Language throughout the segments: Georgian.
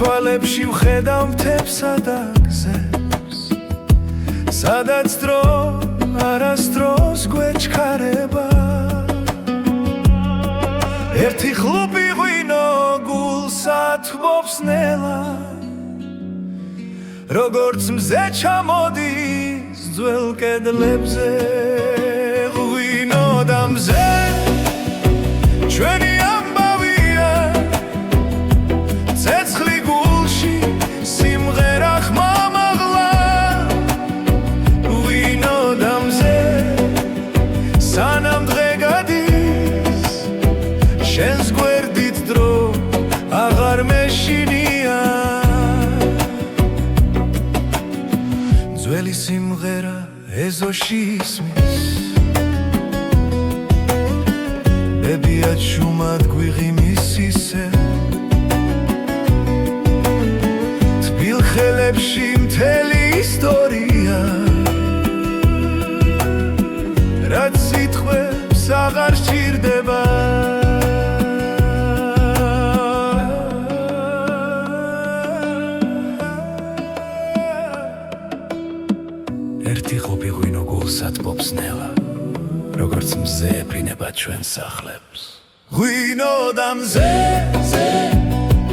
თვალებში ვხედავ მთებსა და გზებს, სადაც დრო არასდროს გვეჩქარება. ერთი ხლუპი ღვინო გულსა თბობს ნელა, როგორც მზე ჩამოდის ძველ კედლებზე. ღვინო და მზე ჩვენი ამბავია, ცეცხლი გულში სიმღერა ხმამაღლა. ღვინო და მზე სანამ დღე გადის, შენს გვერდით დრო აღარ მეშინია. ძველი სიმღერა ეზოში ისმის, ბებიად შუმად გვიღიმის ისე, თბილ ხელებში მთელი ისტორია, რაც სიტყვებს აღარ სჭირდება. ერთი ხლუპი ღვინო გულსა თბობს ნელა, როგორც მზე ეფრინება ჩვენს სახლებს. ღვინო და მზე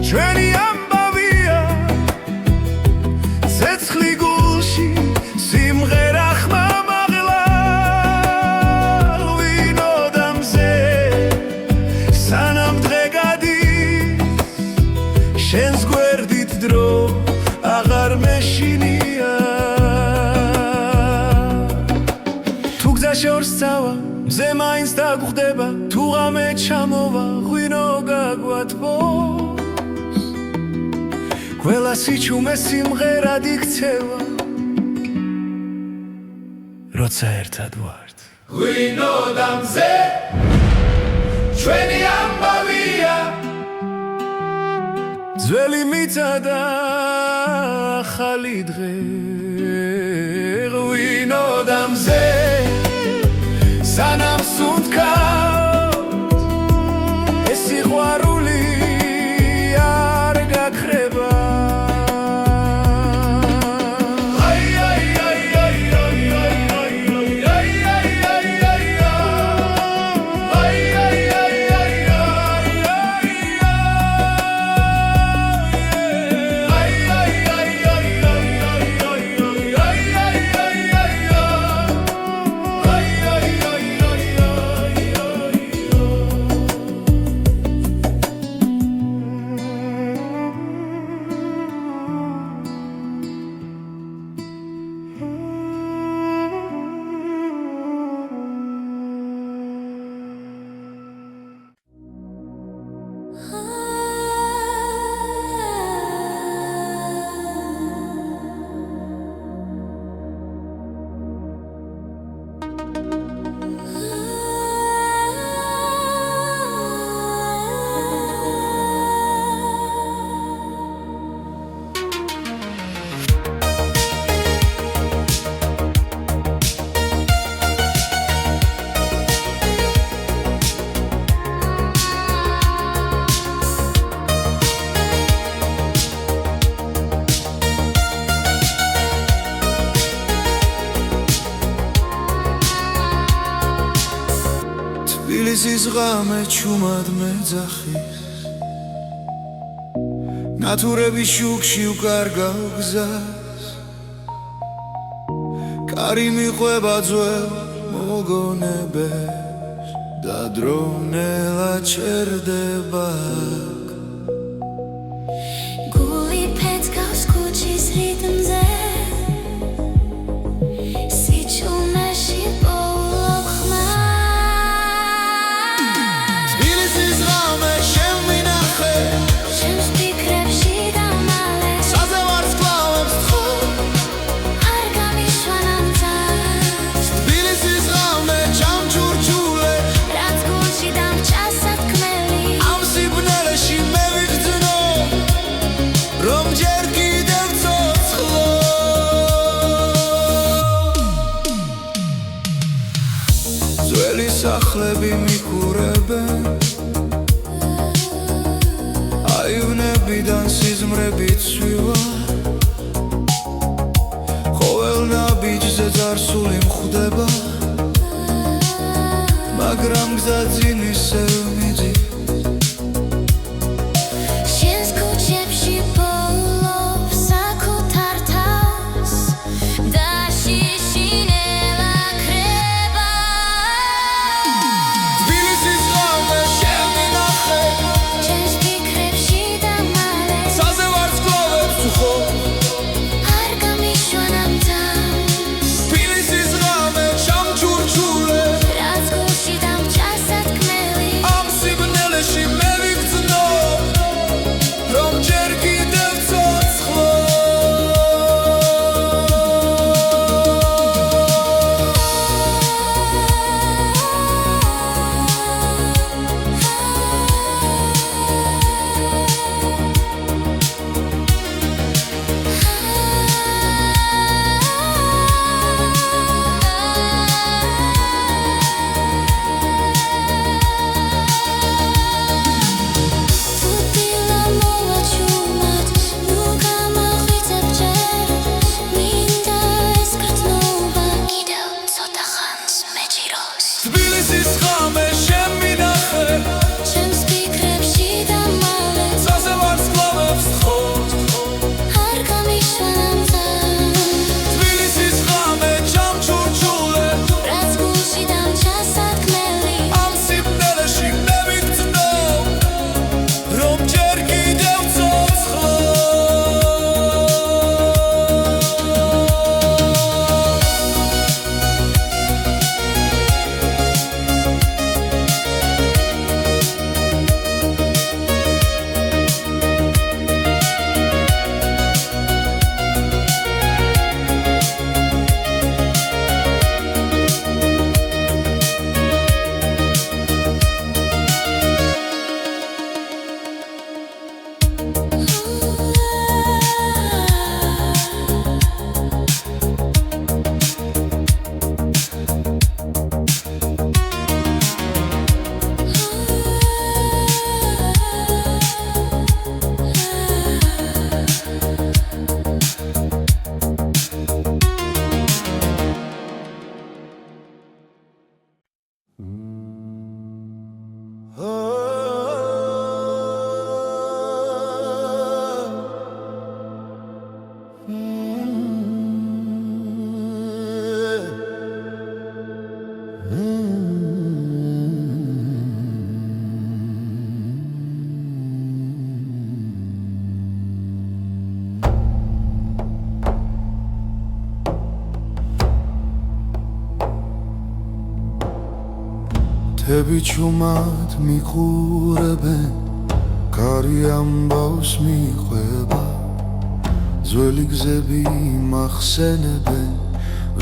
ჩვენი ამბავია, ცეცხლი გულში სიმღერა ხმამაღლა. ღვინო და მზე სანამ დღე გადის, შენს გვერდით დრო აღარ მეშინია. შორს წავა, მზე მაინც დაგვხდება, თუ ღამე ჩამოვა, ღვინო გაგვათბობს. ყველა სიჩუმე სიმღერად იქცევა, როცა ერთად ვართ. ღვინო და მზე ჩვენი ამბავია, ძველი მიწა და ახალი დღე. ღვინო და მზე სანამ სუნთქავთ, ეს სიყვარული არ გაქრება. თბილისის ღამე ჩუმად მეძახის, ნათურების შუქში ვკარგავ გზას, კარი მიყვება ძველ მოგონებებს და დრო ნელა ჩერდება. გული ფეთქავს ქუჩის რიტმზე, სიჩუმეში პოულობ ხმას. სახლები მიყურებენ, აივნები ნებიდან სიზმრებით ცვივა ყოველ ნაბიჯზე წარსული მხვდება მაგრამ გზა წინ ისევ მიდის თები ჩუმად მიყურებენ კარი ამბავს მიყვება ძველი გზები მახსენებენ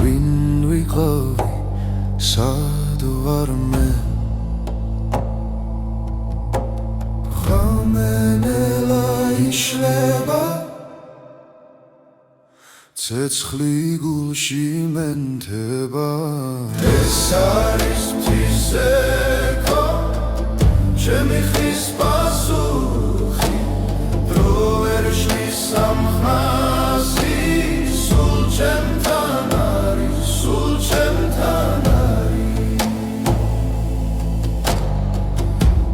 ვინ ვიყავი სად ვარ მე ღამენელა იშლება ცეცხლი გულში მენთება ეს არის ღვთისექო ჩემი ხის პასუხი დრო ვერ შლის სამხასი სულ ჩემთან არის სულ ჩემთან არის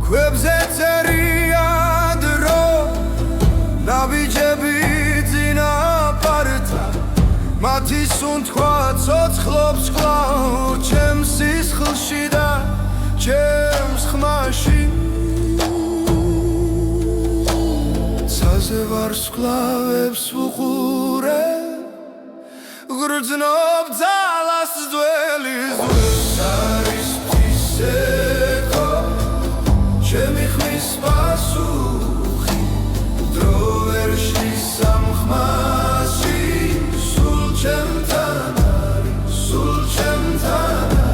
ქვებზე წერია დრო ნაბიჯები წინაპართა მათი სუნთქვა ცოცხლობს კვლავ ჩემს სისხლში და ჩემს ხმაში ცაზე ვარსკვლავებს ვუყურე გრძნობ ძალას ძველი ზღვის არის ღვთისექო ჩემი ხმის პასუხი დრო ვერ შლის სამხმასი სულ ჩემთან არის სულ ჩემთან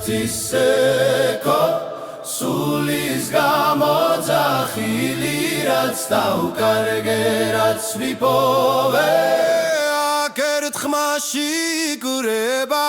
ღვთისეკო სულის გამოძახილი რაც დავკარგე რაც ვიპოვე აქ ერთხმაში იგრება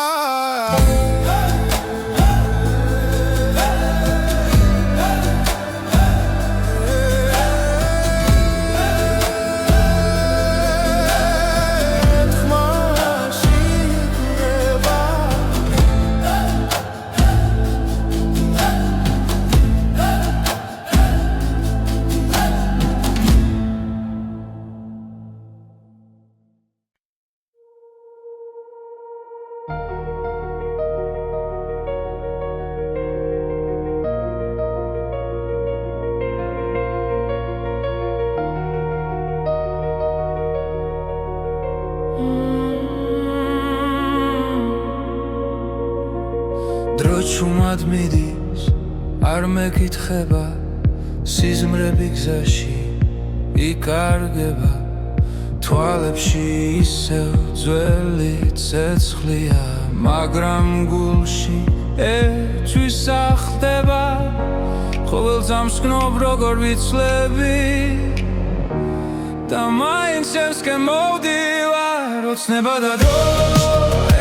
დრო ჩუმად მიდის არ მეკითხება სიზმრები გზაში იკარგება თვალებში ისევ ძველი ცეცხლია მაგრამ გულში ერთვის ახდება ყოველ ძამს გნობ როგორ ვიცლები და მაინც ევსკენ მოვდივარ ოცნება და დრო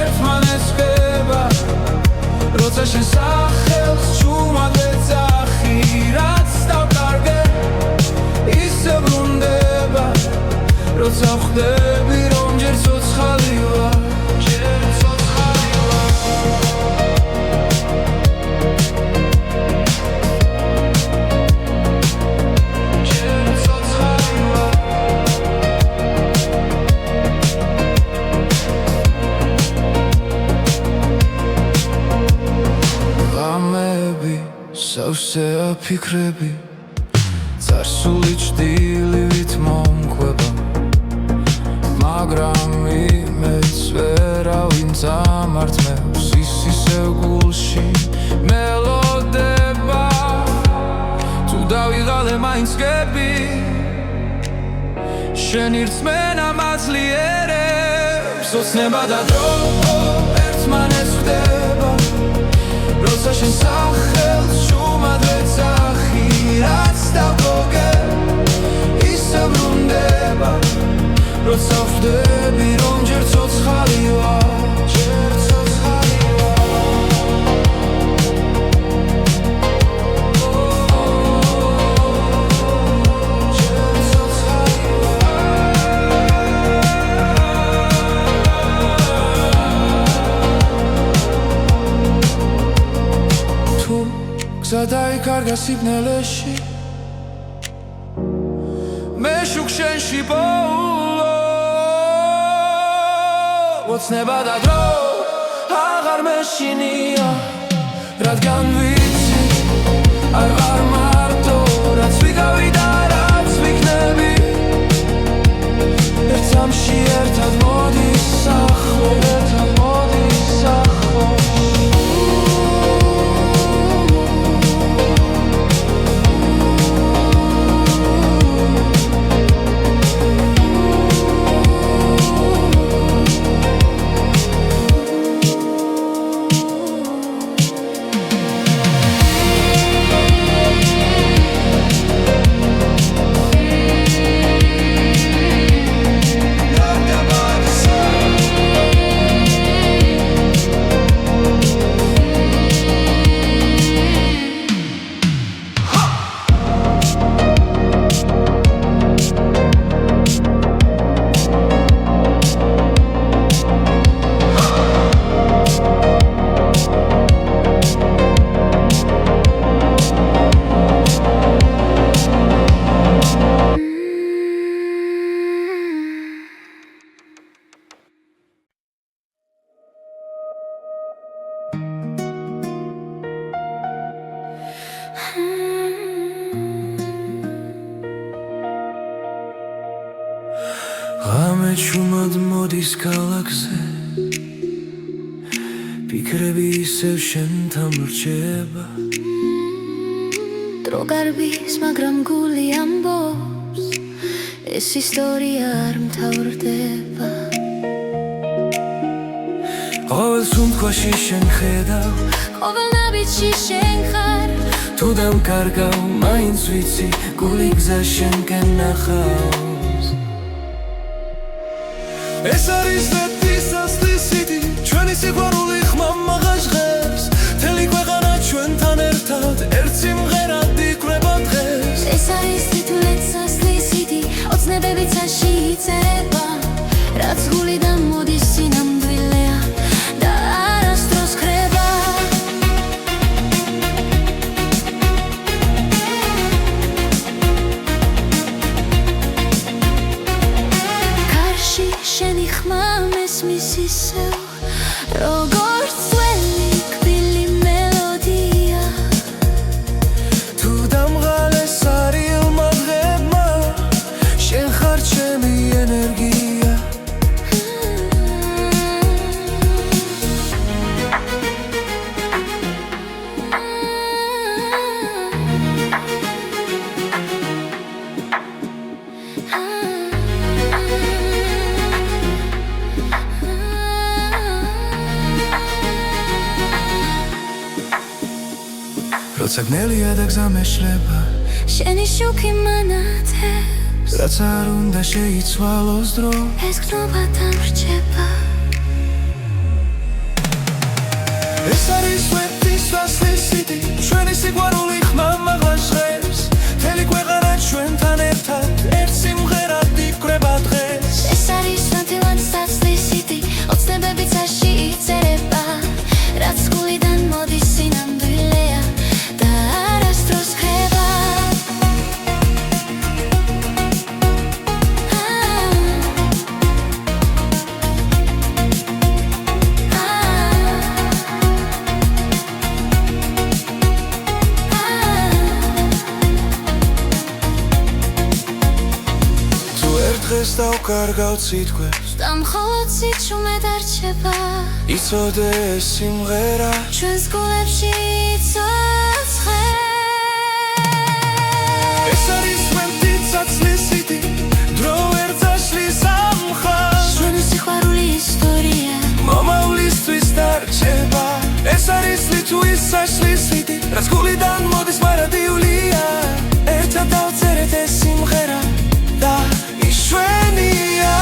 ერთმანეთს ხდება როცა შენ სახელს ჩუმად ეძახი რაც დავკარგე ისე ბრუნდება როცა ვხვდები რომ ჯერ ცოცხალი ვარ სავსე აფიქრები წარსული ჭდილივით მომკვება მაგრამ იმედს ვერავინ წამართმევს ის ისევ გულში მელოდება თუ დავიღალე მაინც გები შენი რწმენა მაძლიერებს ოცნება და დრო ერთმანეთს ხდება როცა შენ სახელს ჩუმად ვეძახი რაც დავკარგე ისე ბრუნდება როცა ვხვდები რომ ჯერ ცოცხალი ვარ დაიკარგა სიბნელეში მე შუქ შენში პოულო ოცნება და დრო აღარ მეშინია რადგან ვიცი არ ვარ მარტო რაც ვიგავი და რაც ვიქნები ერთ სამში ერთად მოდის ახლო ერთად მოდის ახლო ღამე ჩუმად მოდის ქალაქზე ფიქრები ისევ შენთან ვრჩება დრო გარბის მაგრამ გული ამბობს ეს ისტორია არ მთავრდება ყოველ სუნთქვაში შენ ხედავ ყოველ ნაბიჯში შენ ხარ თუ დამკარგავ მაინც ვიცი გული გზა შენკენ ნახავს ეს არის ნეთის ასლისიდი ჩვენი სიყვარული ხმამაღა ჟღერს მთელი ქვეყანა ჩვენთან ერთად ერთ სიმღერად იკვრება დღეს ეს არის თითულეც ასლისიდი ოცნებები ცაში იწერება რაც გულიდან მოდის სინამდვილეა და არასდროს ხრება კარში შენი ხმა მესმის ისევ როგორც ძველი კბილი მელოდია თუ დამღალეს არილმა დღებმა შენ ხარ ჩემი ენერგია როცა გნელია და გზა მეშლება შენი შუქი მანათებს რაც არ უნდა შეიცვალოს დრო ეს გრძნობათან რჩება ეს არის ნეთის ასლისიდი ჩვენი სიყვარული ხმამაღლა ჟღერს მთელი ქვეყანა ჩვენთან ერთად ერთ სიმღერად იკვრება დღეს ეს არის ნათელად ასლისიდი ოცნებები ცაში იწერება რაც გულიდან მოდის სინამდვილეა და არასდროს ხრება თუ ერთ დღეს დავკარგავ სიტყვებს და მხოლოდ სიჩუმე დარჩება იცოდე ეს სიმღერა ჩვენს გულებში იცოცხლებს ეს არის ნეთის ასლისიდი დრო ვერ წაშლის ამ მხარს ჩვენი სიყვარული ისტორია მომავლისთვის დარჩება ეს არის ლიტვის ასლისიდი რაც გულიდან მოდის მარადიულია ერთად დავწერეთ ეს სიმღერა და იშვენია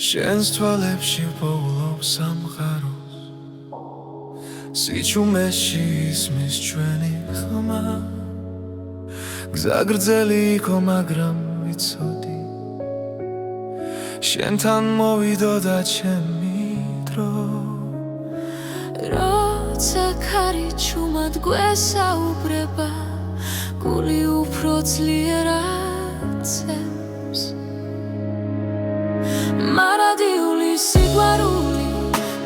შენს თვალებში პოულობს სამყაროს სიჩუმეში ისმის ჩვენი ხმა გზა გრძელი იყო მაგრამ ვიცოდი შენთან მოვიდოდა ჩემი დრო როცა ქარი ჩუმად გვესაუბრება გული უფრო ძლიერად ცემს მარადიული სიყვარული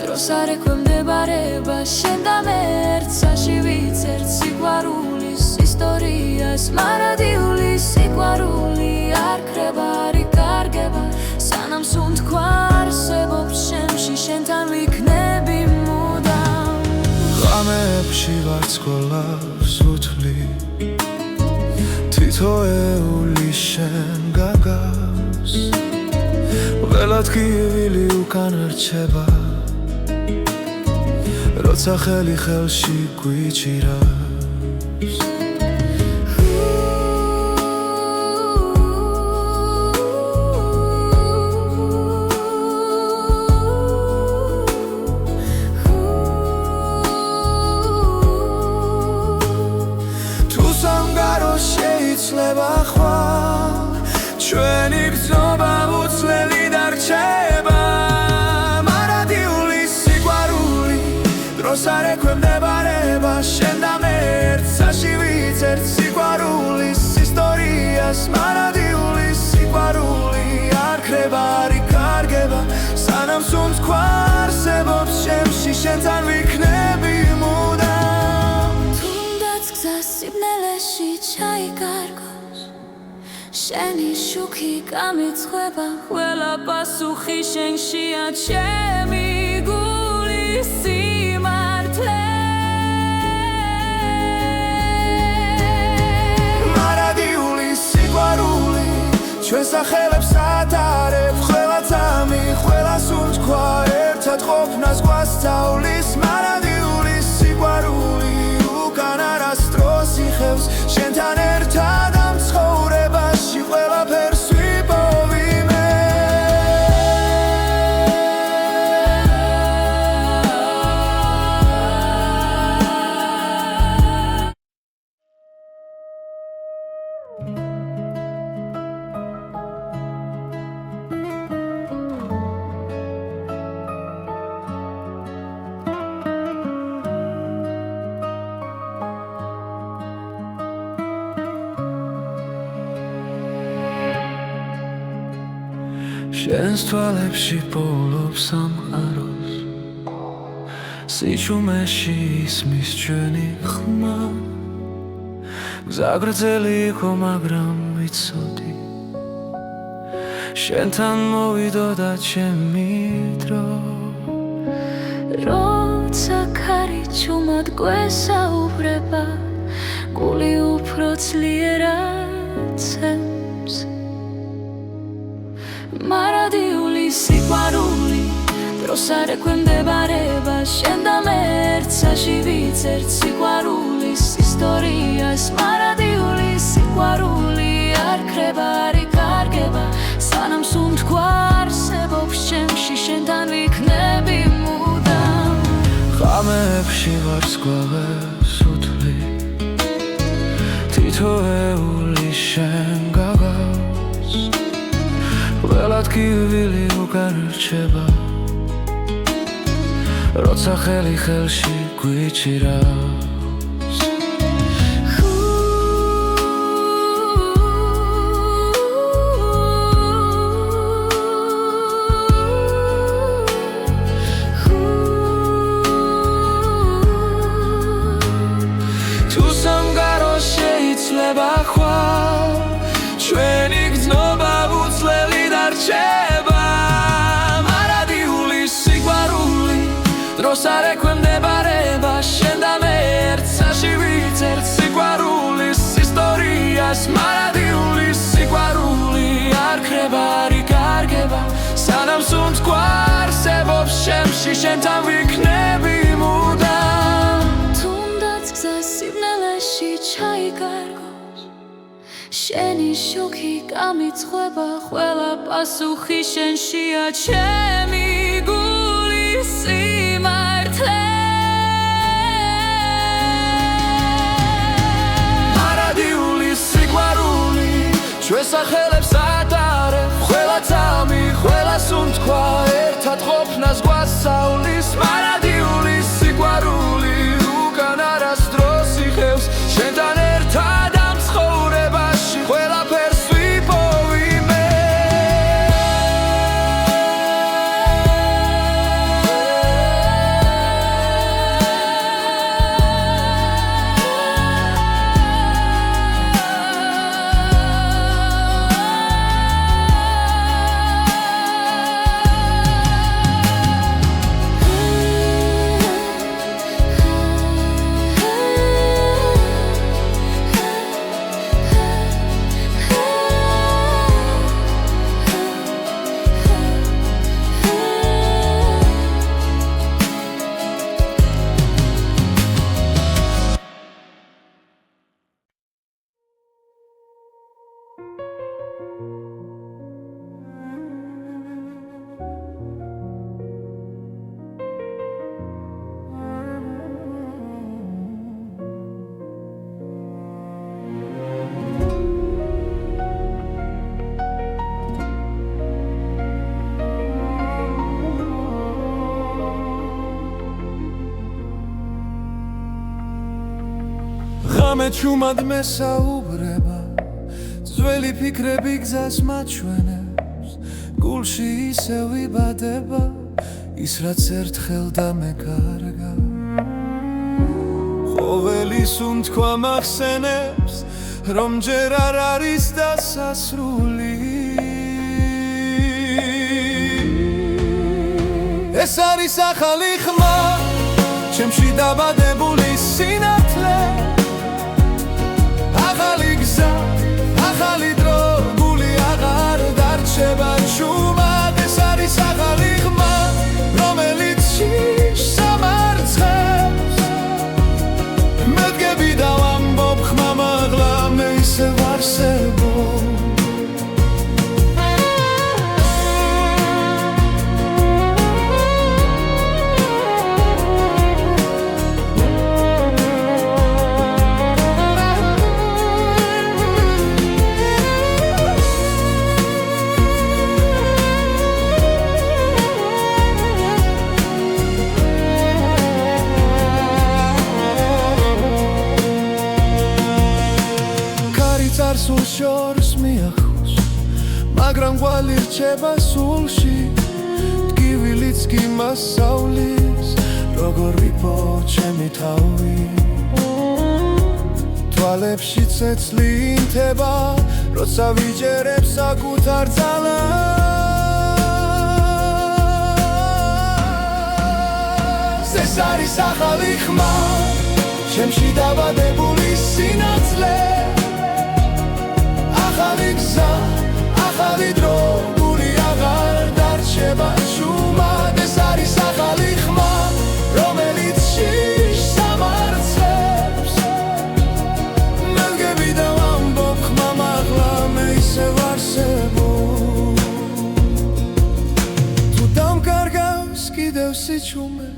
დროს არ ექვემდებარება შენ და მე ერთსაში ვიცერთ სიყვარულის ისტორიას მარადიული სიყვარული არ ქრება არ იკარგება სანამ სუნთქვა არსებობს შემში შენთან ვიქნები მუდამ ღამეებში ვარცხოლავს უთვლი თითოეული შენ გაგავს ველად გივილი უკან რჩება როცა ხელი ხელში გვიჭირავს თუ სამგარო შეიძლება ხვალ ჩვენი გზობა უცვლელი დარჩება მარადიული სიყვარული დროს დროს არ ექვემდებარება შენ და მე ერთსაში ვიცერთ სიყვარულის ისტორიას მარადიულის სიყვარული არ ქრება არ იკარგება სანამ სუნთქვა არსებობს შემში შენთან ვიქნები მუდამ თუნდაც გზა სიბნელეში ჩაიკარგოს შენი შუქი გამიცხება ყველა პასუხი შენშია ჩემი გულის სიმართლე მარადიული სიყვარული ჩვენ სახელებს ატარებ ყველა წამი ყველა სუნთქვა ერთად ყოფნას გვასწავლის მარადიული სიყვარული უკან არასდროს იხევს შენთან ერთად ამ ცხოვრებაში ყველაფერს ვიპოვი მე შენს თვალებში პოულობს სამყაროს სიჩუმეში ისმის ჩვენი ხმა გზა გრძელი იყო მაგრამ ვიცოდი შენთან მოვიდოდა ჩემი დრო როცა ქარი ჩუმად გვესაუბრება გული უფრო ძლიერად ცემს მარადიული სიყვარული დროს არ ექვემდებარება შენ და მე ერთსაში ვიცერთ სიყვარულის ისტორიას მარადიული სიყვარული არ ქრება არ იკარგება სანამ სუნთქვა არსებობს ჩემში შენთან ვიქნები მუდამ ღამეებში ვარსკვლავებს უთვლი თითოეული შენ გაგავს ყველა ტკივილი უკან რჩება როცა ხელი ხელში გვიჭირავს თუ სამგარო შეიძლება ხვალ ჩვენი გზნობა უცვლელი დარჩება მარადიული სიყვარული დროს არ ექვემდებარება შენ და მე ერთსაში ვიცერთ სიყვარულის ისტორიას მარადიული სიყვარული არ ქრება არ იკარგება სანამ სუნთქვა არსებობს შემში შენთან ვიქნები მუდამ თუნდაც გზა სიბნელეში ჩაიკარგოს შენი შუქი გამიცხება ყველა პასუხი შენშია ჩემი გულის სიმართლე მარადიული სიყვარული ჩვენ სახელებს ატარებ ყველა წამი ყველა სუნთქვა ერთად ყოფნას გვასწავლის მარადიული სიყვარული უკან არასდროს იხევს შენთან ერთად ამ ცხოვრებაში ყველაფერს ვიპოვი მე ჩუმად მესაუბრება ძველი ფიქრები გზას მაჩვენებს გულში ისევ იბადება ის რაც ერთხელ დამეკარგა ყოველის უთქვა მახსენებს რომ ჯერ არ არის დასასრული ეს არის ახალი ხმა ჩემში დაბადებული სინათლე ახალი გზა ახალი დრო გული აღარ დარჩება ჩუმად ეს არის ახალი ხმა რომელიც შიშს ამარცხებს მე დგები და ვამბობ ხმა მაღლა მე ისევ არსებობ სულ შორს მიახოს მაგრამ ყვალი რჩება სულში ტკივილიც კი მასავლის როგორ ვიპო ჩემი თავი თვალებში ცეცლი ინთება როცა ვიჯერებ საკუთარ ძალას ეს არის ახალი ხმა ჩემში დაბადებული სინათლე ახალი გზა, ახალი დრო, გული აღარ დარჩება ჩუმად ეს არის ახალი ხმა, რომელიც შიშს ამარცხებს მე დგები და ვამბობ ხმა მაღლა მე ისევ არსებობ თუ დამკარგავს კიდევ სიჩუმე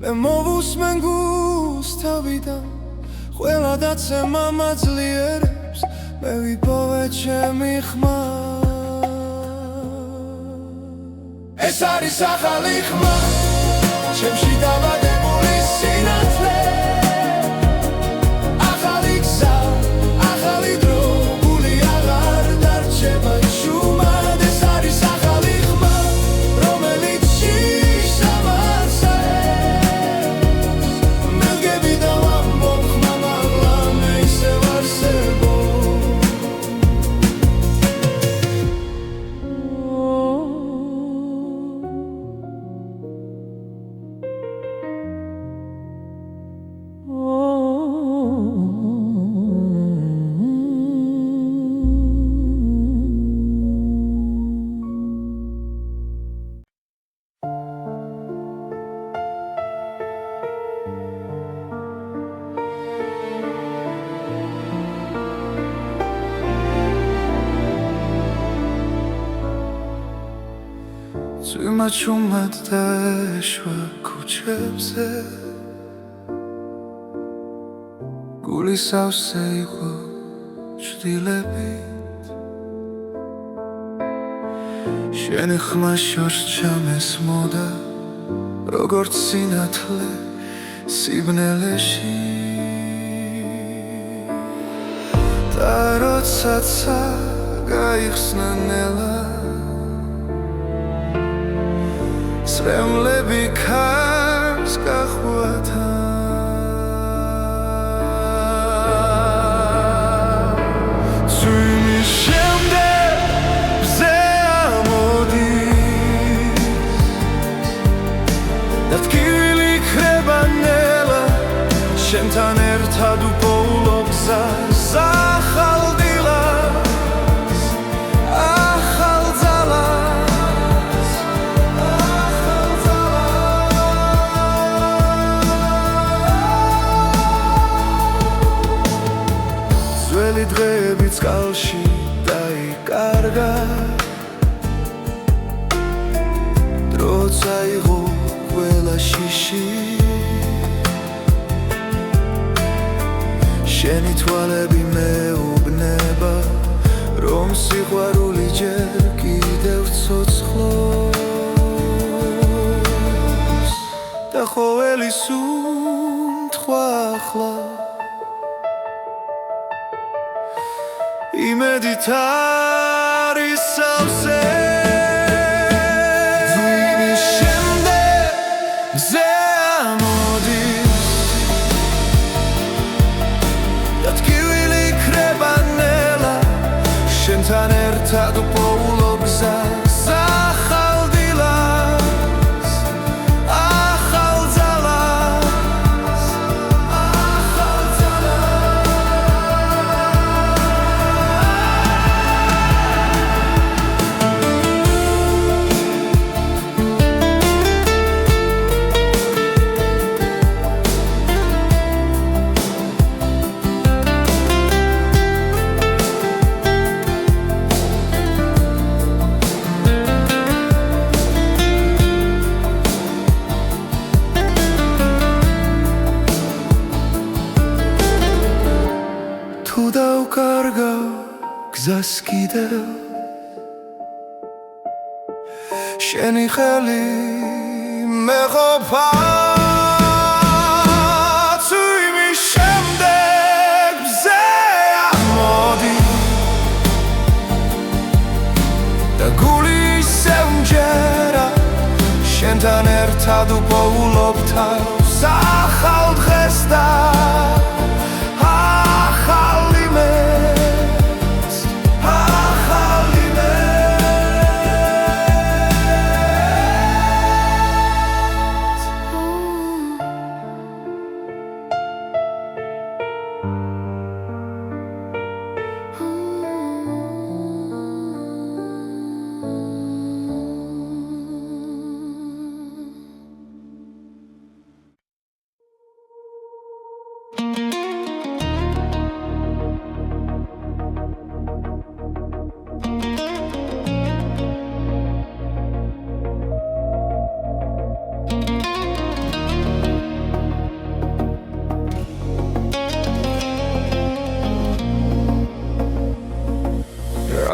მე მოვუსმენ გულს თავიდან ყველა დაცემა მაძლიერებს მე ვიპოვე ჩემი ხმა ეს არის ახალი ხმა ჩემში დაბადებული სინათლე ახალი გზა ახალი დრო გული აღარ დარჩება ჩუმად ეს არის ახალი ხმა რომელიც შიშს ამარცხებს მე დგები და ვამბობ ხმა მაღლა მე ისევ არსებობ წვიმა ჩუმად დაეშვა ქუჩებზე გული სავსე იყო ჭრილებით შენი ხმა შორს ჩამესმოდა როგორც სინათლე სიბნელეში და როდესაც გაიხსნა ნელა სრემლები ქარს გახვათა წვიმის შემდეგ ბზე ამოდის და ტკივილი ქრება ნელა შენთან ერთად უპოულობ გზას ახალ დილას ახალ ძალას ძველი დღეები წყალში დაიკარგა დრო წაიღო ყველა შიში შენი თვალები მეუბნება რომ სიყვარული ჯერ კიდევ ცოცხლობს და ყოველი სუნთქვა ახლა იმედით არის სავსე ძვირის შემდეგ გზე ამოდის და ტკივილი ქრება ნელა შენთან ერთად უპოულობ გზას ახალ დილას ახალ ძალას ახალ თუ დავკარგავ გზას კიდევ შენი ხელი მეყოფა თუ იმის შემდეგ გზე ამოდი და გული ისევ მჯერა შენთან ერთად უპოულობ თავს ახალ დღეს და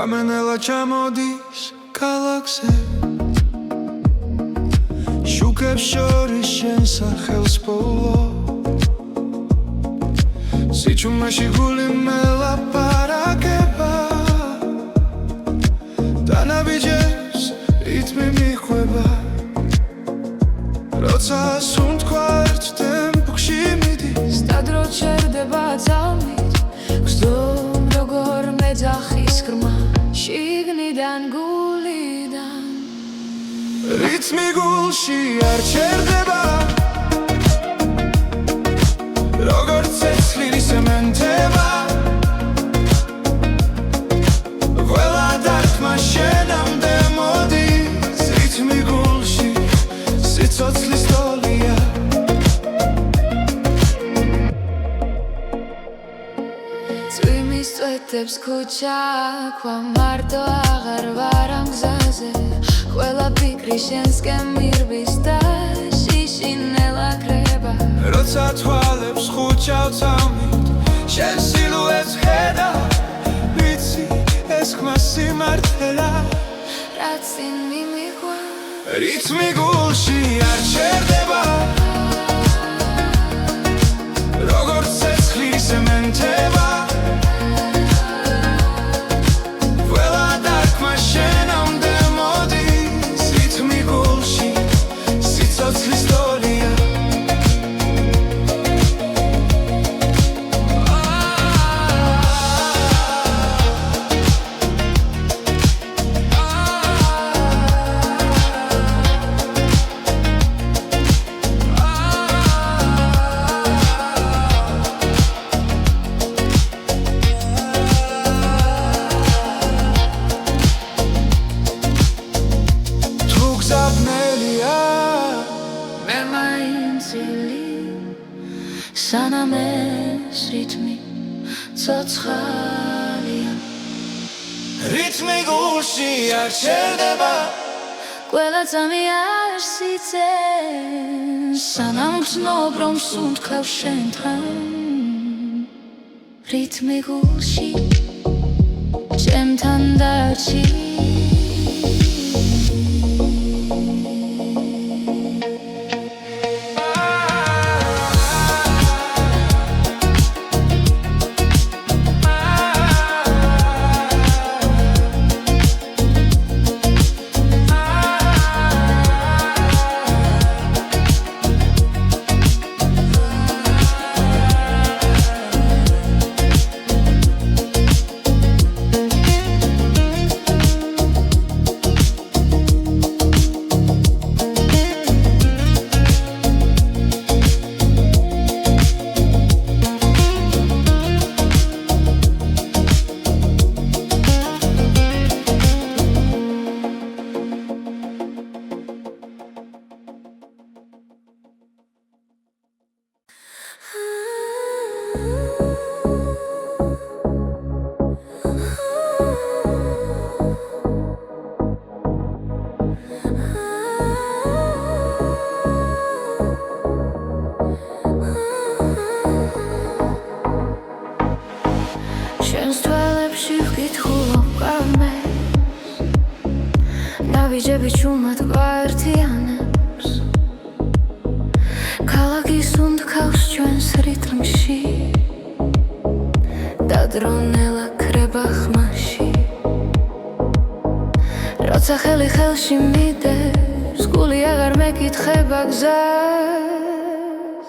რამენელა ჩამოდის ქალაქზე შუქებს შორის შენ სახელს პოულობ სიჩუმეში გული მელაპარაკება დანაბიჯებს რითმი მიხვება როცა სუნთქვა ერთ ტემპში მიდის და დრო ჩერდება ძალმით გრძნობ როგორ მეძახის ხრმა შიგნიდან გულიდან რითმი გულში არ ჩერდება როგორც ცეცხლი სემენტება ყველა დარტყმა შენამდე მოდის რითმი გულში სიცოცხლის ტოლია წვიმის წვეთებს ქუჩა ქვა მარტო აღარ ვარ ამ გზაზე ყველა ფიქრი შენსკენ მირბის და შიშინელა ქრება როცა თვალებს ხუჩავ წამით შენ სილუეტს ხედა ვიცი ეს ხმა სიმართლეა რაც წინ მიმიღვა რითმი გულში არ ჩერდება როგორც ცეცხლი სემენტება ყველა დარტყმა შენამდე მოდის რითმი გულში სიცოცხლის ტოლია სანამ ეს რითმი ცოცხალია რითმი გულში არ ჩერდება ყველა წამი არ სიცეს სანამ გრძნობ რომ სუნთქავ შენთან რითმი გულში ჩემთან დარჩი შენს თვალებში ვკითხულობ კამეს ნავიჯები ჩუმად გვაერთიანებს ქალაქის უნდქავს ჩვენს რიტმში და დრონელა ქრება ხმაში როცა ხელი ხელში მიდევს გული აღარ მეკითხება გზას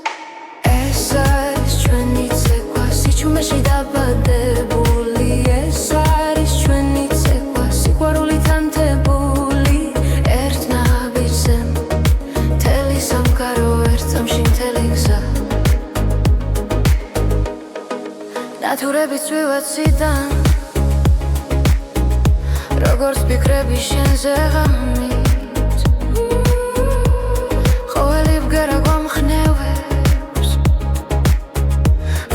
ეს არის ჩვენი ცეკვა სიჩუმეში დაბადებული ეს არის ჩვენი ცეკვა სიყვარულით ანთებული ერთ ნაბიჯზე მთელი სამყარო ერთ წამში მთელი გზა ნათურებით წვივაციდან როგორც ფიქრები შენზე ღამით ყოველი ბგერა გვამხნევებს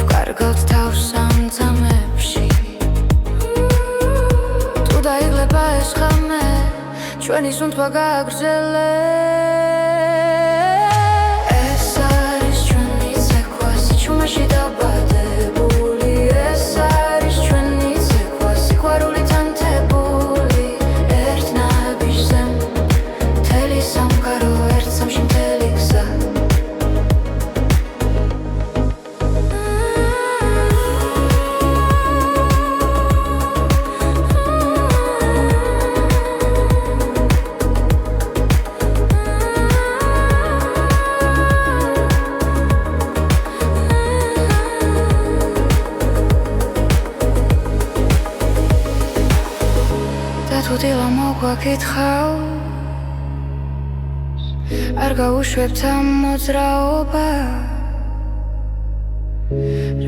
ვკარგავთ თავს სამძამებში თუ დაიღლება ეს ღამე ჩვენი სუნთქვა გააგრძელებს ეს არის ჩვენი ცეკვა სიჩუმეში დაბადებული ეს არის ჩვენი ცეკვა სიყვარულით ანთებული ერთ ნაბიჯზე მთელი სამყარო ერთ წამში მთელი გზა და თუ დილა მოგვაკითხავს არ გაუშვებთ ამ მოძრაობას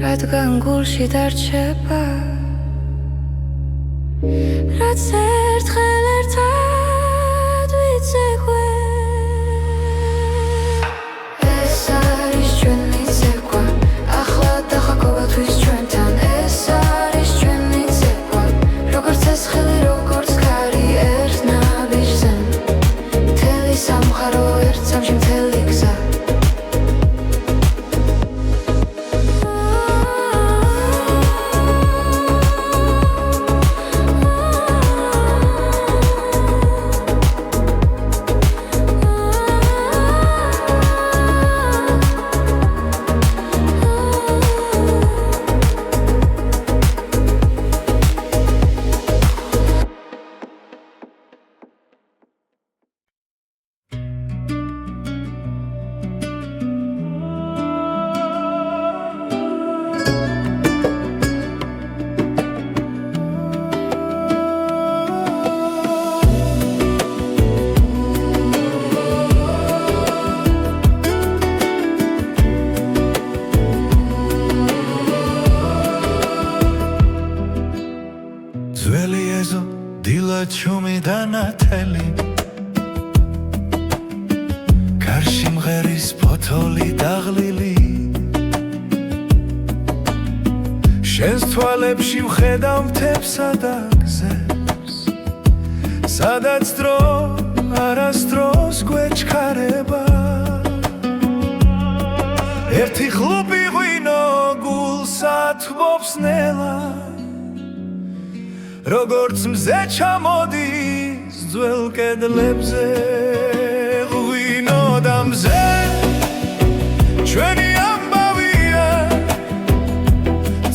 რადგან გულში დარჩება რაც ერთხელ ერთად ვიცეკვე ეს არის ჩვენი ცეკვა ახლა დახაკოვათვის ჩვენთან ეს არის ჩვენი ცეკვა როგორც ეს ხელი როგორც ქარი ერთ ნაბიჯზე მთელი სამყარო ერთ წამში მთელი გზა ძველი ეზო დილა ჩუმი და ნათელი გარში მღერის ფოთოლი დაღლილი შენს თვალებში ვხედავ მთებსა და გზებს სადაც დრო არასდროს გვეჩქარება ერთი ხლუპი ღვინო გულსა თბობს ნელა როგორც მზე ჩამოდის ძველ კედლებზე ღვინო და მზე ჩვენი ამბავია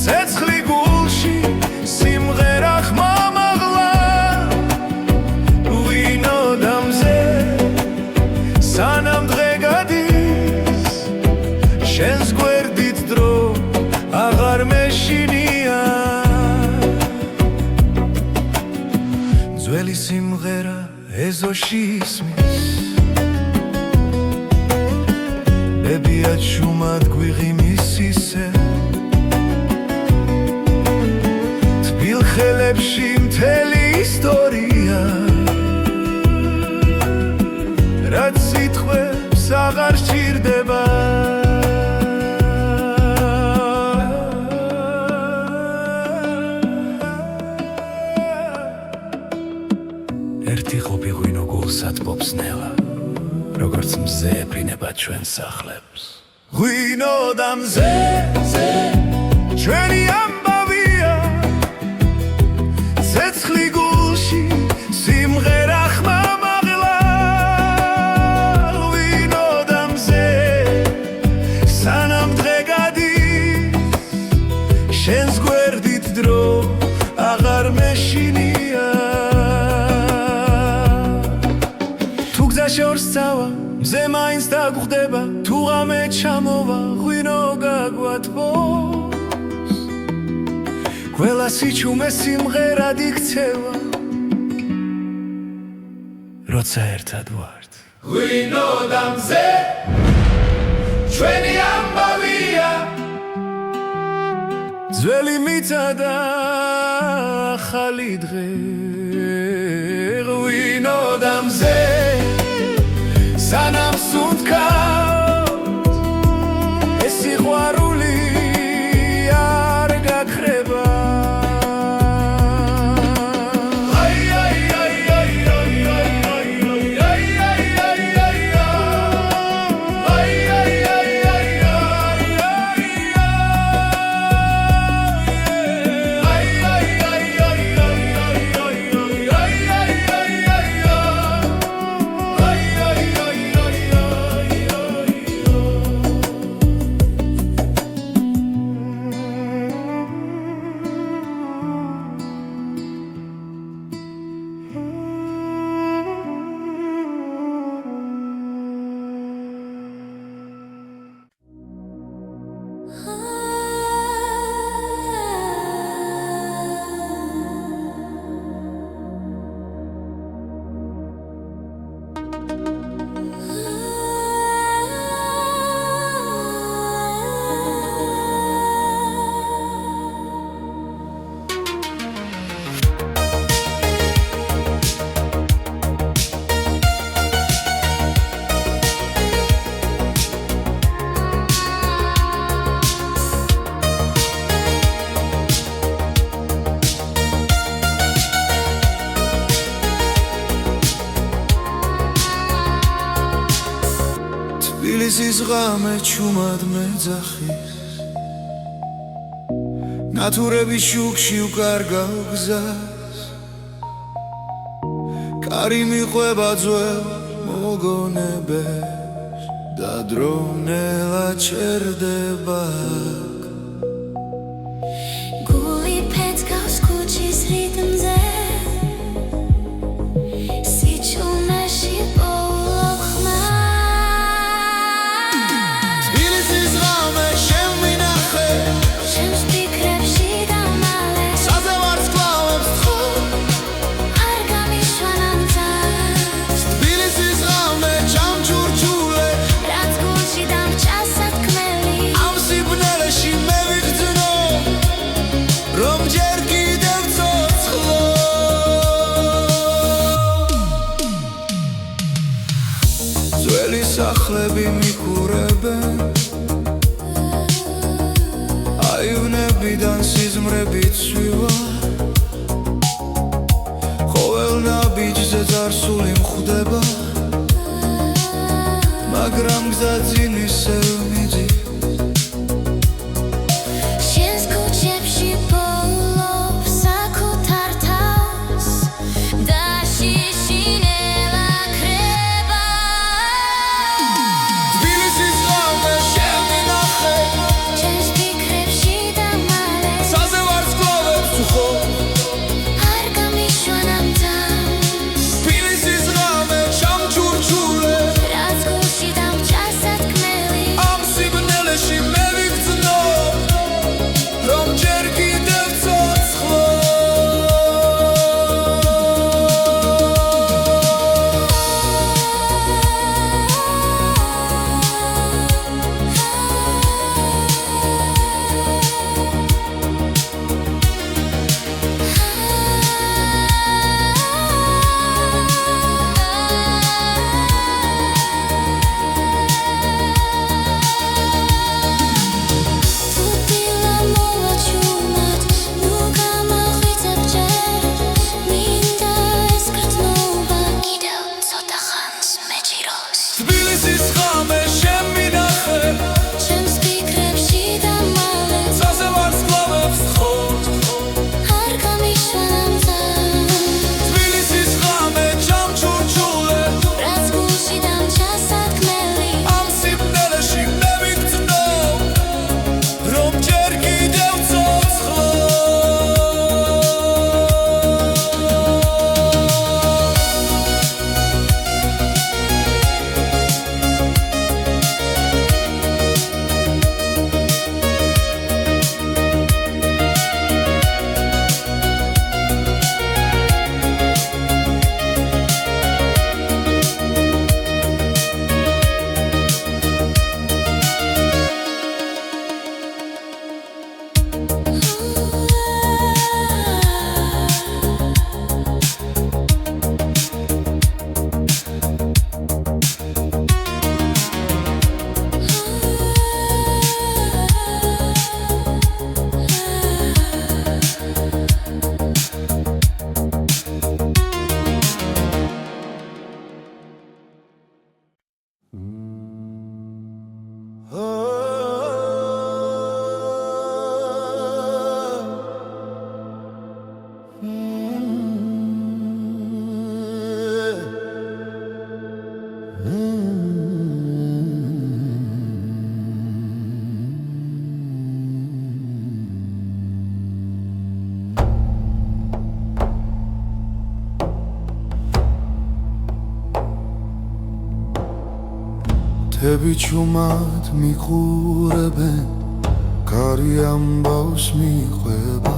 ცეცხლი გულში სიმღერა ხმამაღლა ღვინო და მზე სანამ დღე გადის შენს გვერდით დრო აღარ მეშინია ძველი სიმღერა ეზოში ისმის ბებია ჩუმად გვიღიმის ისე თბილ ხელებში მთელი ისტორია რაც სიტყვებს აღარ სჭირდება ჩვენს სახლებს ღვინოდა მზე ჩვენი ამბავია ცეცხლი გულში სიმღერა ხმამაღლა ღვინოდა მზე სანამ დღე გადის შენს გვერდით დრო აღარ მეშინია თუ გზა შორს წავა მზე მაინც დაგხვდება თუ ღამე ჩამოვა ღვინო გაგვათბობს ყველა სიჩუმე სიმღერად იქცევა როცა ერთად ვართ ღვინოდა მზე ჩვენი ამბავია ძველი მიწა და ახალი დღე ღვინოდა მზე სანამ სუნთქავს ეს სიყვარული არ გაქრება თბილისის ღამე ჩუმად მეძახის ნათურების შუქში უკარგავ გზას კარი მიყვება ძველ მოგონებებს და დრონელა ჩერდება გული ფეთქავს ქუჩის რიტმზე სიჩუმეში პოულობ ხმას შენს ფიქრებში დამალე საზე ვარსკვლავებს თხო არ გამიშვან ამძარს თბილისის ღამე ჩამჩურჩულე რაც გულში დამჭა სათქმელი ამ სიბნელეში მე ვიგრძნო რომ ჯერ კიდევ ცოცხლო ძველი სახლები მიყურებენ აივნებიდან სიზმრები ცვივა ყოველ ნაბიჯზე წარსული მხვდება მაგრამ გზა წინ ისევ მიდის შენს ქუჩებში პოულობ საკუთარ თავს და შიშინელა ქრება თბილისის ღამე შემინახე შენს ფიქრებში დამალე საზე ვარსკვლავებს უხო არ გამიშვან ამძარს თბილისის ღამე ჩამ მთები ჩუმად მიყურებენ კარი ამბავს მიყვება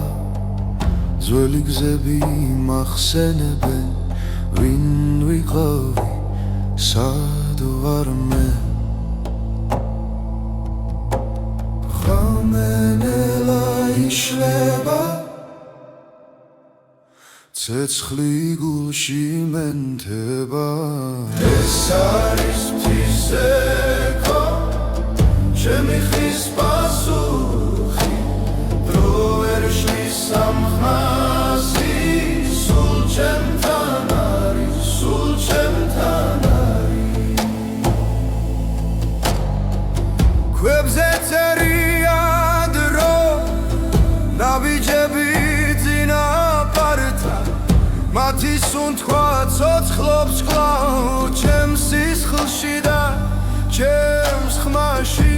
ძველი გზები მახსენებენ ვინ ვიყავი სად ვარ მე ღამენელა იშლება ცეცხლი გულში მენთება ეს არის მთისექო ჩემი ხის პასუხი დრო ვერ შლის სამხასი სულ ჩემთან არის სულ ჩემთან არის ქვებზე წერია დრო ნაბიჯები მათი სუნთქვა ცოცხლობს კვლავ ჩემს სისხლში და ჩემს ხმაში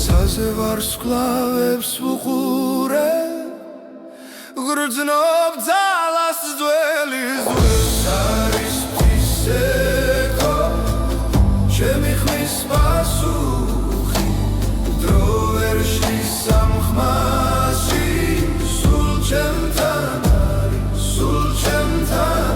ცაზე ვარსკვლავებს ვუყურე გრძნობ ძალას ძველი ზღვის არის მთისექო ჩემი ხმის პასუხი დრო ვერ შლის სამხმაში ჩემთან არის სულ ჩემთან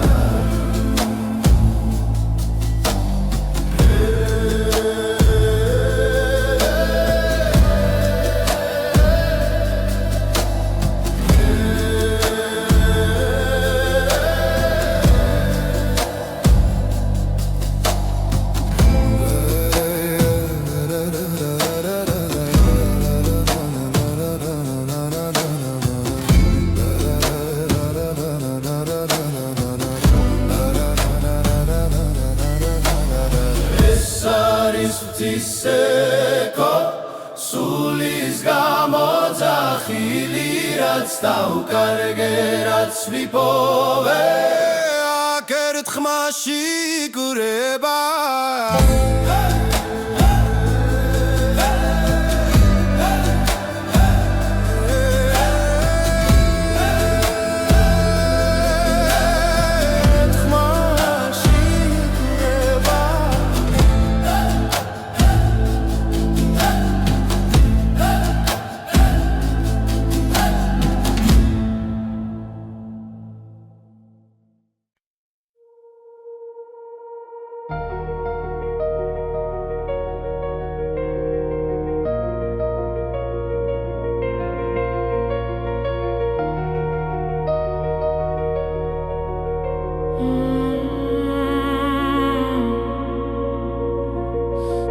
მთისექო სულის გამოძახილი რაც დავკარგე რაც ვიპოვე აქ ერთ ხმაში გურება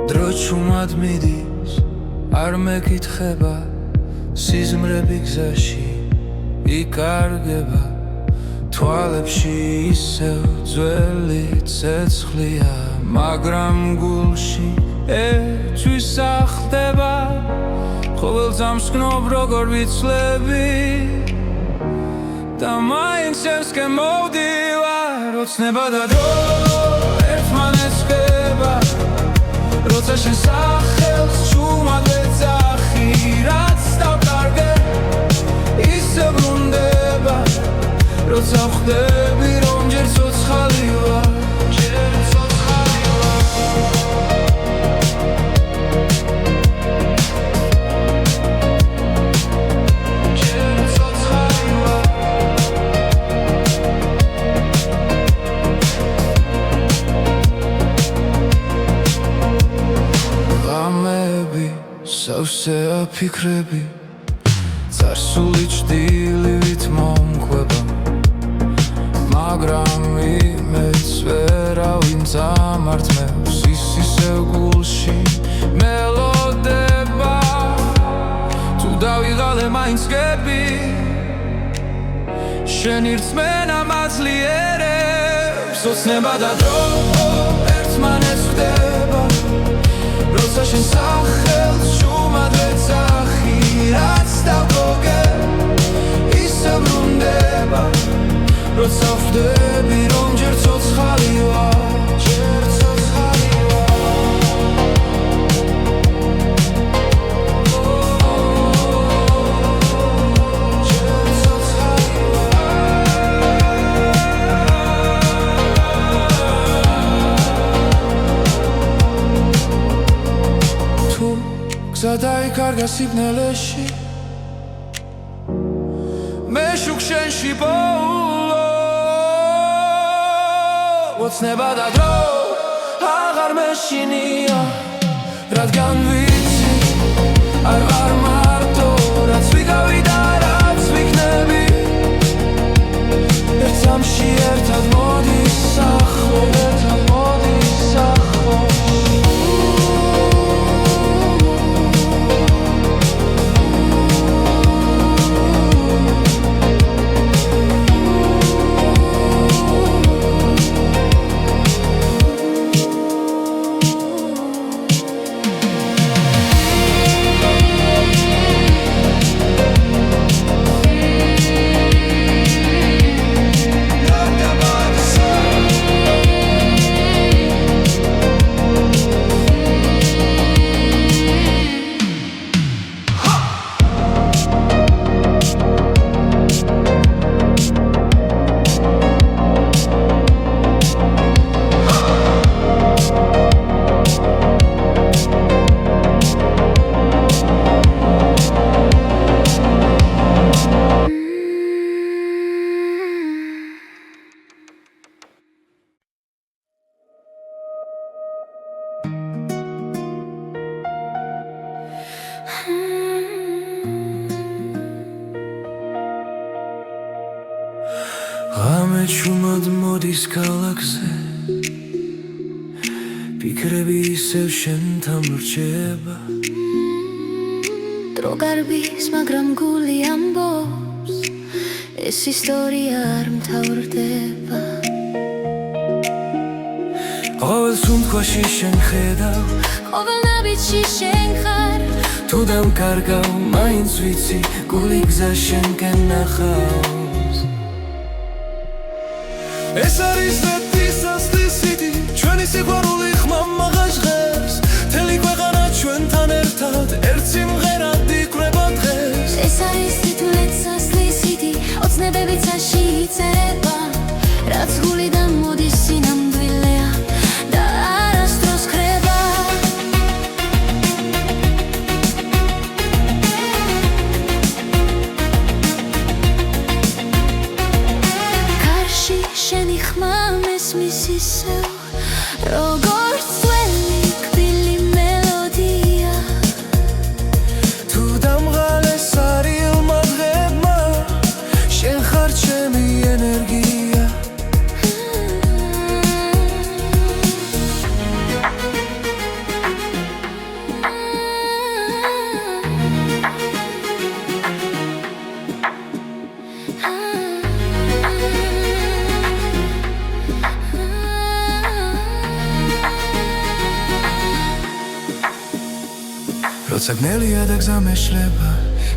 დრო ჩუმად მიდის არ მეკითხება სიზმრები გზაში იკარგება თვალებში ისევ ძველი ცეცხლია მაგრამ გულში ერთვის ახდება ყოველ ძამს გნობ როგორ ვიცლები და მაინც შევსკენ მოვდივარ ოცნება და დრო ერთმანეთს ხდება როცა შენ სახელს ჩუმად ეძახი რაც დავკარგე ისე ბრუნდება როცა ვხვდები რომ ჯერ ცოცხალი ვარ ჯერ ცოცხალი ვარ ჯერ ცოცხალი ვარ ღამები სავსეა ფიქრები წარსული ჭდილივით მომკვება მაგრამ იმეც ვერავინ წამართმევს ის ისევ გულში მელოდება თუ დავიღალე მაინც გები შენი რწმენა მაძლიერებს ოცნება და დრო ერთმანეთს ხდება როცა შენ სახელს ჩუმად ეძახი რაც დავკარგე ისე ბრუნდება როცა ვხვდები რომ ჯერ ცოცხალი ვარ ჯერ ცოცხალი ვარ როცა დაიკარგა სიბნელეში მე შუქშენში ბოლო ოცნება და დრო აღარ მეშინია რადგან ვიცი არ ვარ მარტო რაც ვიგავი და რაც ვიქნები ერთ სამში ერთად მოდის ახლო ერთად მოდის ახლო ღამე ჩუმად მოდის ქალაქზე ფიქრები ისევ შენთან ვრჩება დრო გარბის, მაგრამ გული ამბობს ეს ისტორია არ მთავრდება ყოველ სუნთქვაში შენ ხედავ ყოველ ნაბიჯში შენ ხარ თუ დამკარგავ მაინც ვიცი გული გზა შენკენ ნახავს ეს არის რეთის ასლისიდი ჩვენი სიყვარული ხმამაღა ჟღერს მთელი ქვეყანა ჩვენთან ერთად ერთ სიმღერად იკვრება დღეს ეს არის თითულეც ასლისიდი ოცნებები ცაში იწერება რაც გულიდან მოდის სინამდვილეა და არასდროს ხრება კარში შენი ხმა მესმის ისევ როგორც ძველი კბილი მელოდია თუ დამღალეს არილმა დღებმა შენ ხარ ჩემი ენერგია როცა გნელია და გზა მეშლება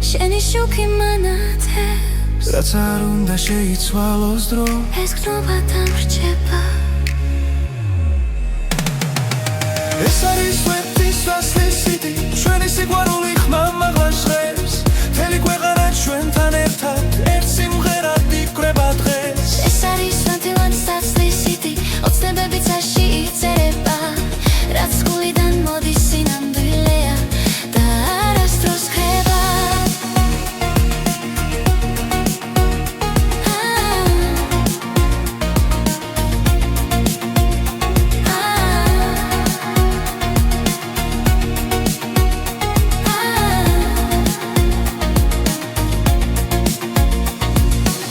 შენი შუქი მანათებს რაც არ უნდა შეიცვალოს დრო ეს გნობა დამრჩება ეს არის რეთის ასლისიდი ჩვენი სიყვარული ხმამაღლა ჟღერს მთელი ქვეყანა ჩვენთან ერთად ერთ სიმღერად იკვრება დღეს ეს არის ნათელანის ასლისიდი ოცნებები ცაში იწერება რაც გულიდან მოდის სინამდვილეა და არასდროს ხრება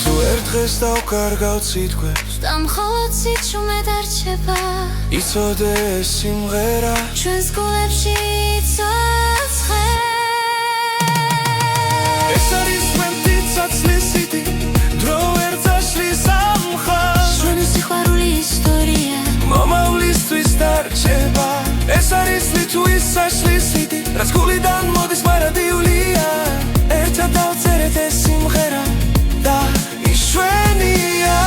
თუ ერთ დღეს დავკარგავ სიტყვებს და მხოლოდ სიჩუმე დარჩება იცოდე ეს სიმღერა ჩვენს გულებში იცოცხლე ეს არის რეთის ასლისიდი დრო ვერ წაშლის ამხას ჩვენი სიყვარული ისტორია მომავლისთვის დარჩება ეს არის ლიტვის ასლისიდი რაც გულიდან მოდის მარადიულია ერთად დავწერეთ ეს სიმღერა და იშვენია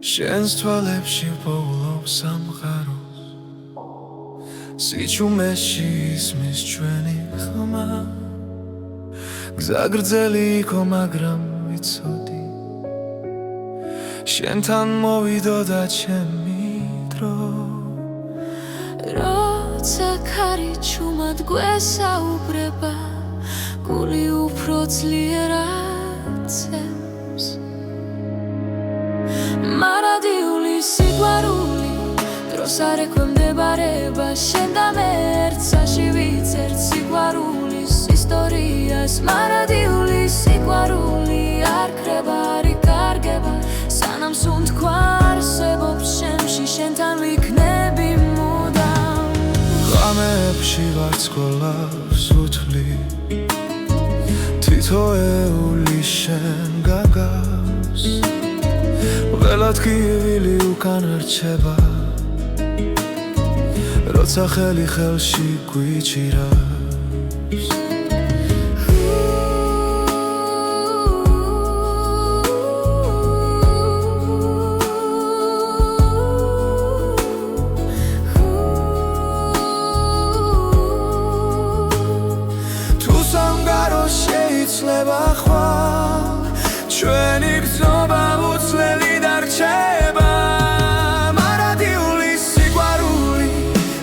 შენს თვალებში პოულობს სამყაროს სიჩუმეში ისმის ჩვენი ხმა გზა გრძელი იყო მაგრამ ვიცოდი შენთან მოვიდოდა ჩემი დრო როცა ქარი ჩუმად გვესაუბრება გული უფრო ძლიერად ცემს მარადიული სიყვარული დროს არ ექვემდებარება შენ და მე ერთსაში ვიცერთ სიყვარულის ისტორიას მარადიული სიყვარული არ ქრება არ იკარგება სანამ სუნთქვა არსებობს შემში შენთან ვიქნები მუდამ ღამეებში ვარსკვლავს უთვლი თითოეული შენ გაგავს ველად კივილი უკან რჩება როცა ხელი ხელში გვიჭირავს თუ სამგარო შეიძლება ხვალ ჩვენი გზნობა უცვლელი დარჩება მარადიული სიყვარული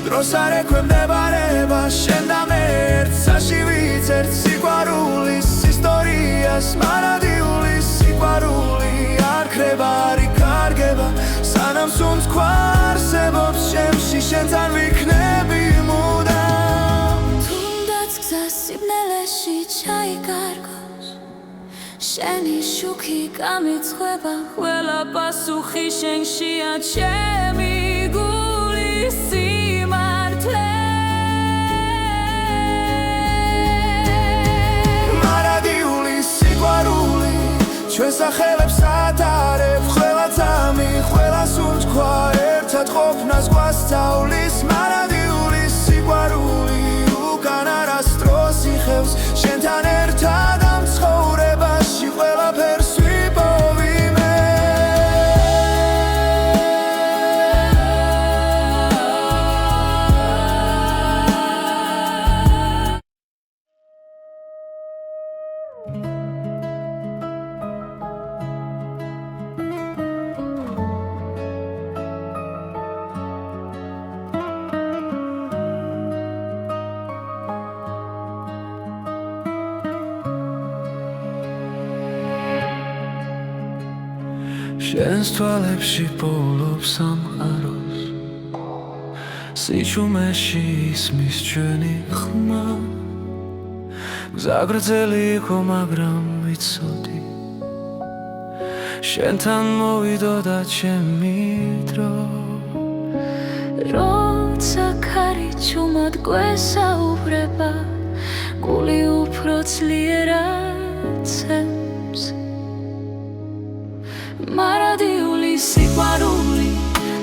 დროს არ ექვემდებარება შენ და მე ერთსაში ვიცერთ სიყვარულის ისტორიას მარადიული სიყვარული არ ქრება არ იკარგება სანამ სუნთქვა არსებობს შემში შენთან ვიქნები მუდამ თუნდაც გზა სიბნელეში ჩაიკარგოს შენი შუქი გამიცხება ყველა პასუხი შენშია ჩემი გულის სიმართლე მარადიული სიყვარული ჩვენ სახელებს ატარებ ყველა წამი ყველა სუნთქვა ერთად ყოფნას გვასწავლის მარადიული სიყვარული უკან არასდროს იხევს შენთან ერთად ამ ცხოვრებაში ყველაფერს ვიპოვი მე შენს თვალებში პოულობს სამყაროს სიჩუმეში ისმის ჩვენი ხმა გზა გრძელი იყო მაგრამ ვიცოდი შენთან მოვიდოდა ჩემი დრო როცა ქარი ჩუმად გვესაუბრება გული უფრო ძლიერად ცემს მარადიული სიყვარული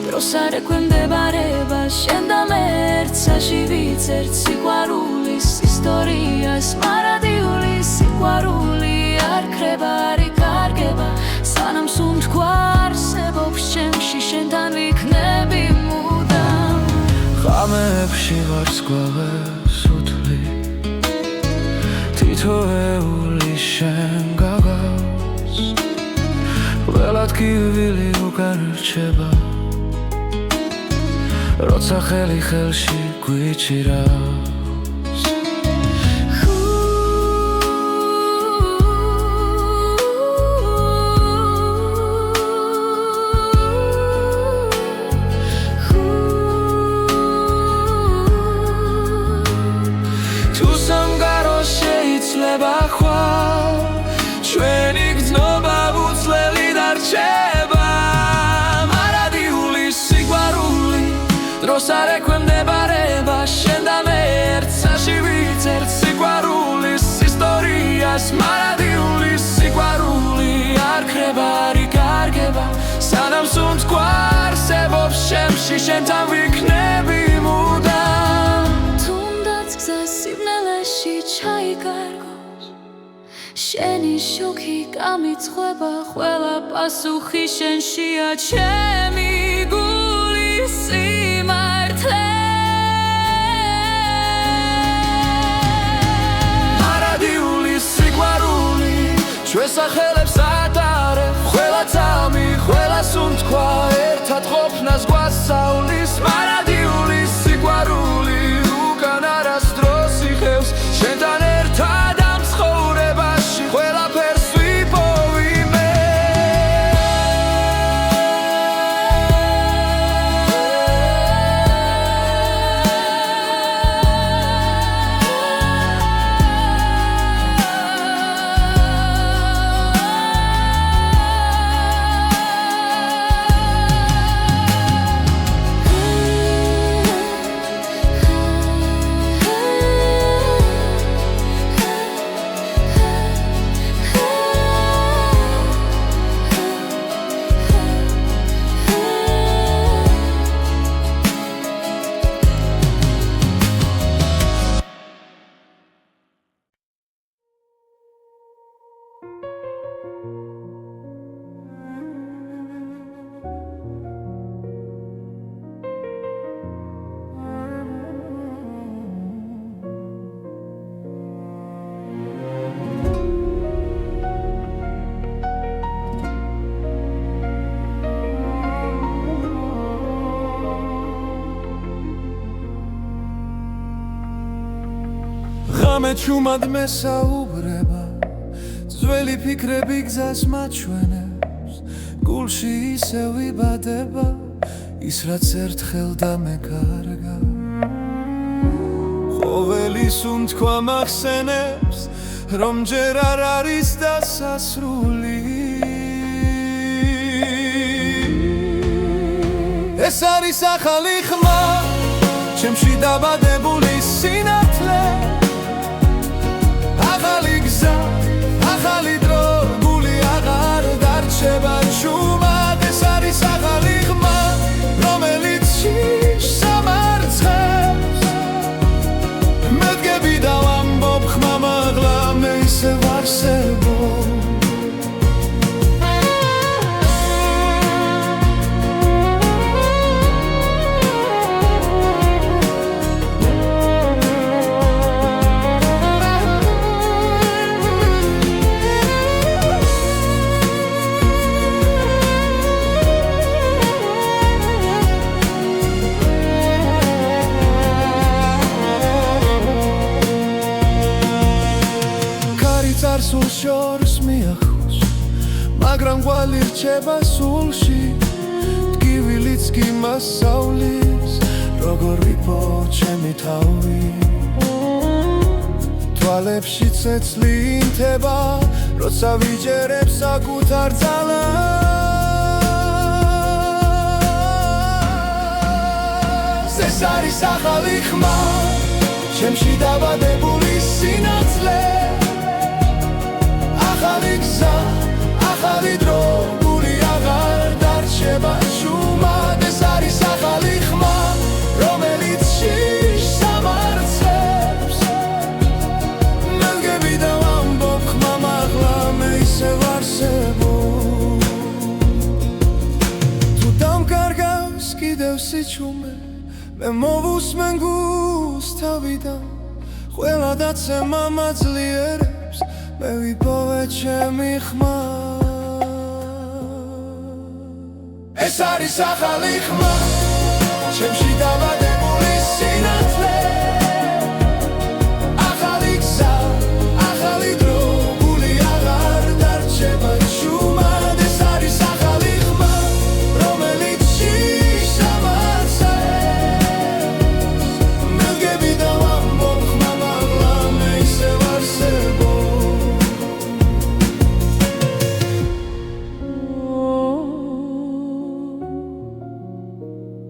დროს არ ექვემდებარება შენ და მე ერთსაში ვიცერთ სიყვარულის ისტორიას მარადიული სიყვარული არ ქრება არ იკარგება სანამ სუნთქვა არსებობს შემში შენთან ვიქნები მუდამ ღამეებში ვარსკვლავს უთვლი თითოეული შენ გაგავს ველად კივილი უკან რჩება როცა ხელი ხელში გვიჭირავს თუ სამგარო შეიძლება ხვალ ჩვენი გზნობა უცვლელი დარჩება მარადიული სიყვარული დროს არ ექვემდებარება შენ და მე ერთსაში ვიცერთ სიყვარულის ისტორიას მარადიული სიყვარული არ ქრება არ იკარგება სანამ სუნთქვა არსებობს შემში შენთან ვიქნები მუდამ თუნდაც გზა სიბნელეში ჩაიკარგოს შენი შუქი გამიცხება ყველა პასუხი შენშია ჩემი გულის სიმართლე მარადიული სიყვარული ჩვენს სახელებს ატარებ ყველა წამი ყველა სუნთქვა ერთად ყოფნას გვასწავლის მარადიული სიყვარული უკან არასდროს იხევს შენთან ერთად ამ ცხოვრებაში ყველაფერს ვიპოვი მე ღამე ჩუმად მესაუბრება ძველი ფიქრები გზას მაჩვენებს გულში ისევ იბადება ის რაც ერთხელ დამეკარგა ყოველი სუნთქვა მახსენებს რომ ჯერ არ არის დასასრული ეს არის ახალი ხმა ჩემში დაბადებული სინათლე ახალი გზა, ახალი დრო, გული აღარ დარჩება ჩუმად ეს არის ახალი ხმა, რომელიც შიშს ამარცხებს მე დგები და ვამბობ ხმა მაღლა მე ისევ არსებობ სულ შორს მიახოს მაგრამ ყვალი რჩება სულში ტკივილიც კი მასწავლის როგორ ვიპო ჩემი თავი თვალებში წეცლი ინთება როცა ვიჯერებ საკუთარ ძალას ეს არის ახალი ხმა ჩემში დაბადებული სინათლე ახალი გზა, ახალი დრო, გული აღარ დარჩება ჩუმად ეს არის ახალი ხმა, რომელიც შიშს ამარცხებს მე დგები და ვამბობ ხმა მაღლა მე ისევ არსებობ თუ დამკარგავს კიდევ სიჩუმე მე მოვუსმენ გულს თავიდან ყველა დაცემა მაძლიერებს მე ვიპოვე ჩემი ხმა ეს არის ახალი ხმა ჩემში დავა